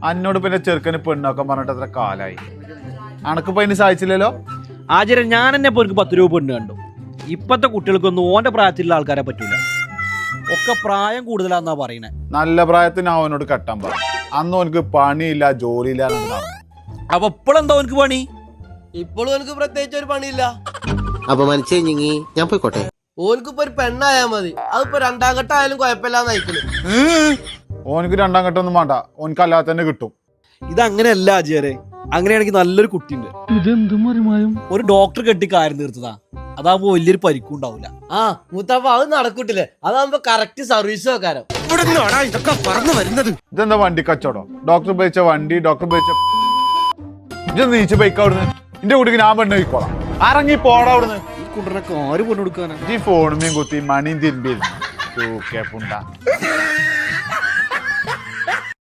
അന്നോട് പിന്നെ ചെറുക്കന് പെണ്ണൊക്കെ പറഞ്ഞിട്ട് എത്ര കാലായി അനക്കിപ്പോ അതിന് സാധിച്ചില്ലല്ലോ. ആചാര്യ ഞാൻ എന്നെ ഇപ്പൊ എനിക്ക് 10 രൂപ പെണ്ണ് കണ്ടു. ഇപ്പത്തെ കുട്ടികൾക്കൊന്നും ഓന്റെ പ്രായത്തിലുള്ള ആൾക്കാരെ പറ്റൂല. ഒക്കെ പ്രായം കൂടുതലാന്നാ പറയണേ. നല്ല പ്രായത്തിന് അവനോട് കെട്ടാൻ പറ. അന്ന് ഓനക്ക് പണിയില്ല ജോലിയില്ല നടന്നു. അപ്പൊ ഇപ്പോഴെന്താ ഓനക്ക് പണി? ഇപ്പോഴും എനിക്ക് പ്രത്യേകിച്ച് ഒരു പണിയില്ല. അപമാനിച്ചേ ഞാൻ പോയിക്കോട്ടെ. ഓനക്കിപ്പോ ഒരു പെണ്ണായാ മതി. അതിപ്പോ 2ാം ഘട്ടം ആയാലും കുഴപ്പമില്ലാന്ന് അയക്കല്. ഓനക്ക് 2ാം ഘട്ടം ഒന്നും വേണ്ട, ഓനക്ക് അല്ലാതെ തന്നെ കിട്ടും. ഇതങ്ങനെയല്ല ആചാര്യ. അങ്ങനെയാണെങ്കിൽ നല്ലൊരു കുട്ടിയുണ്ട്. ഇതെന്തും ഒരു ഡോക്ടർ കെട്ടി കാര്യം തീർത്തതാ. അതാവുമ്പോ വലിയൊരു പരിക്കും ഉണ്ടാവില്ല. ആ മൂത്താപ്പ അത് നടക്കൂട്ടില്ലേ? അതാകുമ്പോ കറക്റ്റ് സർവീസ് വെക്കാരം. ഇതെന്താ വണ്ടി കച്ചവടോ? ഡോക്ടർ ഉപയോഗിച്ച വണ്ടി, ഡോക്ടർ ഉപയോഗിച്ച ഇതൊന്ന് നീച്ച് ബൈക്ക് അവിടുന്ന്. എന്റെ കുട്ടിക്ക് ഞാൻ പെണ്ണ് കഴിക്കോളാം. ഇറങ്ങി പോടാ അവിടുന്ന്. ഈ കുട്ടനൊക്കെ ആര് പെണ്ണ് കൊടുക്കാനാ? ഈ ഫോണുമേയും കുത്തി മണിയും തിരുമ്പിയിരുന്നു.